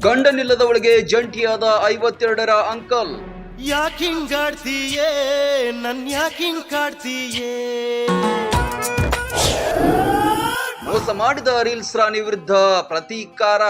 ಗಂಡನಿಲ್ಲದವಳಿಗೆ ಜಂಟಿಯಾದ 52ರ uncle. ಯಾಕಿಂಗಾಡ್ತೀಯೇ ನನ್ಯಾಕಿಂಗ್ ಕಾಡ್ತೀಯೇ. ಮೋಸ ಮಾಡಿದ reels ರಾಣಿ ವಿರುದ್ಧ ಪ್ರತೀಕಾರ.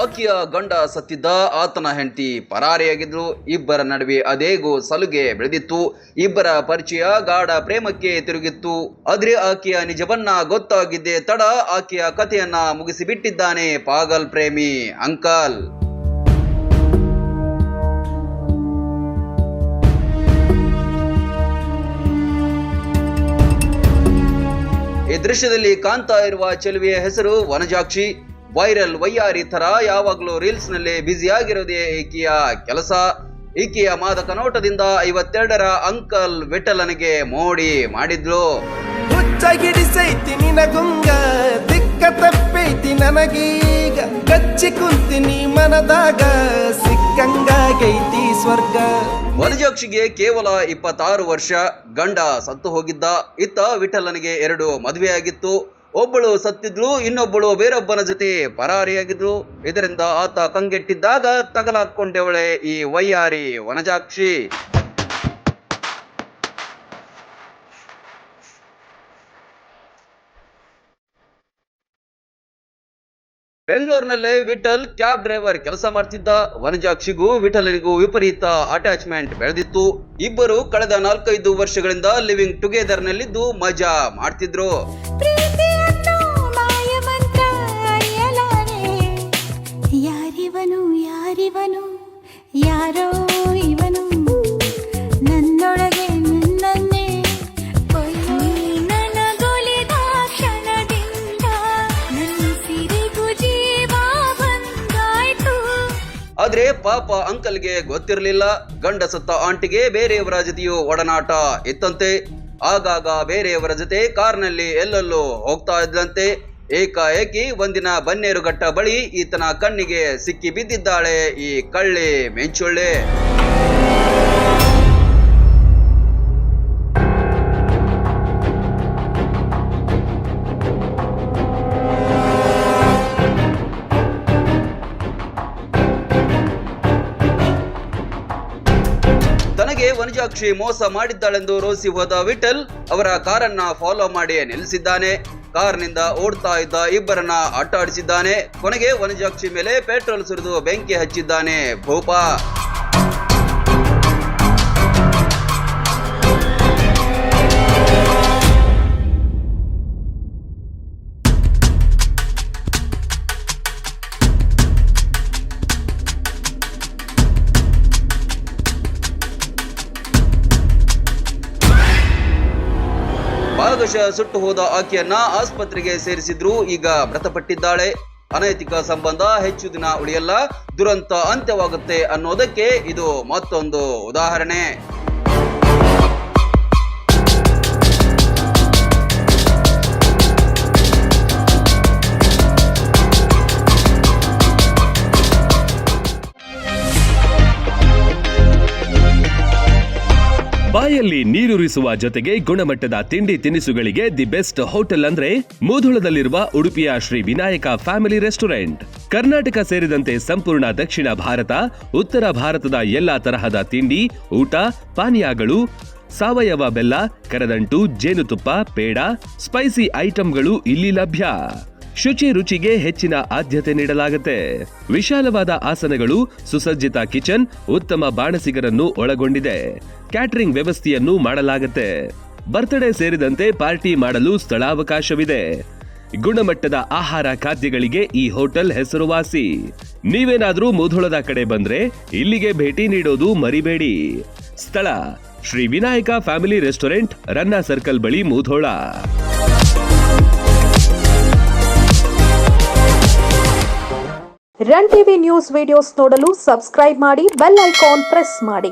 ಆಕೆಯ ಗಂಡ ಸತ್ತಿದ್ದ, ಆತನ ಹೆಂಡತಿ ಪರಾರಿಯಾಗಿದ್ರು. ಇಬ್ಬರ ನಡುವೆ ಅದೇಗೋ ಸಲುಗೆ ಬೆಳೆದಿತ್ತು. ಇಬ್ಬರ ಪರಿಚಯ ಗಾಢ ಪ್ರೇಮಕ್ಕೆ ತಿರುಗಿತ್ತು. ಆದ್ರೆ ಆಕೆಯ ನಿಜವನ್ನ ಗೊತ್ತಾಗಿದ್ದೇ ತಡ ಆಕೆಯ ಕಥೆಯನ್ನ ಮುಗಿಸಿಬಿಟ್ಟಿದ್ದಾನೆ ಪಾಗಲ್ ಪ್ರೇಮಿ ಅಂಕಲ್. ಈ ದೃಶ್ಯದಲ್ಲಿ ಕಾಣ್ತಾ ಇರುವ ಚೆಲುವೆಯ ಹೆಸರು ವನಜಾಕ್ಷಿ. ವೈರಲ್ ವಯ್ಯಾರಿ ತರ ಯಾವಾಗ್ಲೂ ರೀಲ್ಸ್ ನಲ್ಲಿ ಬ್ಯುಸಿ ಆಗಿರೋದೇ ಈಕೆಯ ಕೆಲಸ. ಈಕೆಯ ಮಾದಕ ನೋಟದಿಂದ 52ರ ಅಂಕಲ್ ವಿಠಲನಿಗೆ ಮೋಡಿ ಮಾಡಿದ್ಲು. ಹುಚ್ಚಾಗಿಡಿಸೈತಿ ನಿನಗುಂಗ ದಿಕ್ಕ ತಪ್ಪೈತಿ ನನಗೀಗ, ಗಚ್ಚಿ ಕುಂತಿನಿ ಮನದಾಗ ಸಿಕ್ಕಂಗಾಗೈತಿ ಸ್ವರ್ಗ. ವನಜಾಕ್ಷಿಗೆ ಕೇವಲ 26 ವರ್ಷ. ಗಂಡ ಸತ್ತು ಹೋಗಿದ್ದ. ಇತ್ತ ವಿಠಲನಿಗೆ 2 ಮದುವೆಯಾಗಿತ್ತು. ಒಬ್ಬಳು ಸತ್ತಿದ್ಲು, ಇನ್ನೊಬ್ಬಳು ಬೇರೊಬ್ಬನ ಜೊತೆ ಪರಾರಿಯಾಗಿದ್ಲು. ಇದರಿಂದ ಆತ ಕಂಗೆಟ್ಟಿದ್ದಾಗ ತಗಲಾಕೊಂಡವಳೆ ಈ ವಯ್ಯಾರಿ ವನಜಾಕ್ಷಿ. ಬೆಂಗಳೂರಿನಲ್ಲೇ ವಿಠಲ್ ಕ್ಯಾಬ್ ಡ್ರೈವರ್ ಕೆಲಸ ಮಾಡ್ತಿದ್ದ. ವನಜಾಕ್ಷಿಗೂ ವಿಠಲನಿಗೂ ವಿಪರೀತ ಅಟ್ಯಾಚ್ಮೆಂಟ್ ಬೆಳೆದಿತ್ತು. ಇಬ್ಬರು ಕಳೆದ 4-5 ವರ್ಷಗಳಿಂದ ಲಿವಿಂಗ್ ಟುಗೆದರ್ ನಲ್ಲಿದ್ದು ಮಜಾ ಮಾಡ್ತಿದ್ರು. ಯಾರೋ ಇವನು ನನ್ನೊಳಗೆ ನನ್ನನ್ನೇ ನನಗೊಲಿದ ಕ್ಷಣದಿಂದ ನನ್ನ ಸಿರಿಗೂ ಜೀವ ಬಂದಾಯ್ತು. ಆದ್ರೆ ಪಾಪ ಅಂಕಲ್ಗೆ ಗೊತ್ತಿರಲಿಲ್ಲ. ಗಂಡ ಸತ್ತ ಆಂಟಿಗೆ ಬೇರೆಯವರ ಜೊತೆಯೂ ಒಡನಾಟ ಇತ್ತಂತೆ. ಆಗಾಗ ಬೇರೆಯವರ ಜೊತೆ ಕಾರ್ನಲ್ಲಿ ಎಲ್ಲೆಲ್ಲೋ ಹೋಗ್ತಾ ಇದ್ದಂತೆ. ಏಕಾಏಕಿ ಒಂದಿನ ಬನ್ನೇರುಘಟ್ಟ ಬಳಿ ಈತನ ಕಣ್ಣಿಗೆ ಸಿಕ್ಕಿ ಬಿದ್ದಿದ್ದಾಳೆ ಈ ಕಳ್ಳಿ ಮೆಂಚುಳ್ಳೆ. ತನಗೆ ವನಜಾಕ್ಷಿ ಮೋಸ ಮಾಡಿದ್ದಾಳೆಂದು ರೋಸಿ ಹೋದ ವಿಠಲ್ ಅವರ ಕಾರನ್ನ ಫಾಲೋ ಮಾಡಿ ನಿಲ್ಲಿಸಿದ್ದಾನೆ. ಕಾರ್ನಿಂದ ಓಡ್ತಾ ಇದ್ದ ಇಬ್ಬರನ್ನ ಅಟ್ಟಾಡಿಸಿದ್ದಾನೆ. ಕೊನೆಗೆ ವನಜಾಕ್ಷಿ ಮೇಲೆ ಪೆಟ್ರೋಲ್ ಸುರಿದು ಬೆಂಕಿ ಹಚ್ಚಿದ್ದಾನೆ ಭೂಪ. ಭಾಗಶಃ ಸುಟ್ಟು ಹೋದ ಆಕೆಯನ್ನ ಆಸ್ಪತ್ರೆಗೆ ಸೇರಿಸಿದ್ರು. ಈಗ ಮೃತಪಟ್ಟಿದ್ದಾಳೆ. ಅನೈತಿಕ ಸಂಬಂಧ ಹೆಚ್ಚು ದಿನ ಉಳಿಯಲ್ಲ, ದುರಂತ ಅಂತ್ಯವಾಗುತ್ತೆ ಅನ್ನೋದಕ್ಕೆ ಇದು ಮತ್ತೊಂದು ಉದಾಹರಣೆ. ಬಾಯಲ್ಲಿ ನೀರೂರಿಸುವ ಜೊತೆಗೆ ಗುಣಮಟ್ಟದ ತಿಂಡಿ ತಿನಿಸುಗಳಿಗೆ ದಿ ಬೆಸ್ಟ್ ಹೋಟೆಲ್ ಅಂದ್ರೆ ಮೂಧೋಳದಲ್ಲಿರುವ ಉಡುಪಿಯ ಶ್ರೀ ವಿನಾಯಕ ಫ್ಯಾಮಿಲಿ ರೆಸ್ಟೋರೆಂಟ್. ಕರ್ನಾಟಕ ಸೇರಿದಂತೆ ಸಂಪೂರ್ಣ ದಕ್ಷಿಣ ಭಾರತ, ಉತ್ತರ ಭಾರತದ ಎಲ್ಲಾ ತರಹದ ತಿಂಡಿ, ಊಟ, ಪಾನೀಯಗಳು, ಸಾವಯವ ಬೆಲ್ಲ, ಕರದಂಟು, ಜೇನುತುಪ್ಪ, ಪೇಡ, ಸ್ಪೈಸಿ ಐಟಂಗಳು ಇಲ್ಲಿ ಲಭ್ಯ. ಶುಚಿ ರುಚಿಗೆ ಹೆಚ್ಚಿನ ಆದ್ಯತೆ ನೀಡಲಾಗುತ್ತೆ. ವಿಶಾಲವಾದ ಆಸನಗಳು, ಸುಸಜ್ಜಿತ ಕಿಚನ್, ಉತ್ತಮ ಬಾಣಸಿಗರನ್ನು ಒಳಗೊಂಡಿದೆ. ಕ್ಯಾಟರಿಂಗ್ ವ್ಯವಸ್ಥೆಯನ್ನು ಮಾಡಲಾಗುತ್ತೆ. ಬರ್ತ್ಡೇ ಸೇರಿದಂತೆ ಪಾರ್ಟಿ ಮಾಡಲು ಸ್ಥಳಾವಕಾಶವಿದೆ. ಗುಣಮಟ್ಟದ ಆಹಾರ ಖಾದ್ಯಗಳಿಗೆ ಈ ಹೋಟೆಲ್ ಹೆಸರುವಾಸಿ. ನೀವೇನಾದ್ರೂ ಮೂಧೋಳದ ಕಡೆ ಬಂದ್ರೆ ಇಲ್ಲಿಗೆ ಭೇಟಿ ನೀಡೋದು ಮರಿಬೇಡಿ. ಸ್ಥಳ ಶ್ರೀ ವಿನಾಯಕ ಫ್ಯಾಮಿಲಿ ರೆಸ್ಟೋರೆಂಟ್, ರನ್ನ ಸರ್ಕಲ್ ಬಳಿ, Mudhol. Run TV news videos ನೋಡಲು ಸಬ್ಸ್ಕ್ರೈಬ್ ಮಾಡಿ, ಬೆಲ್ ಐಕಾನ್ ಪ್ರೆಸ್ ಮಾಡಿ.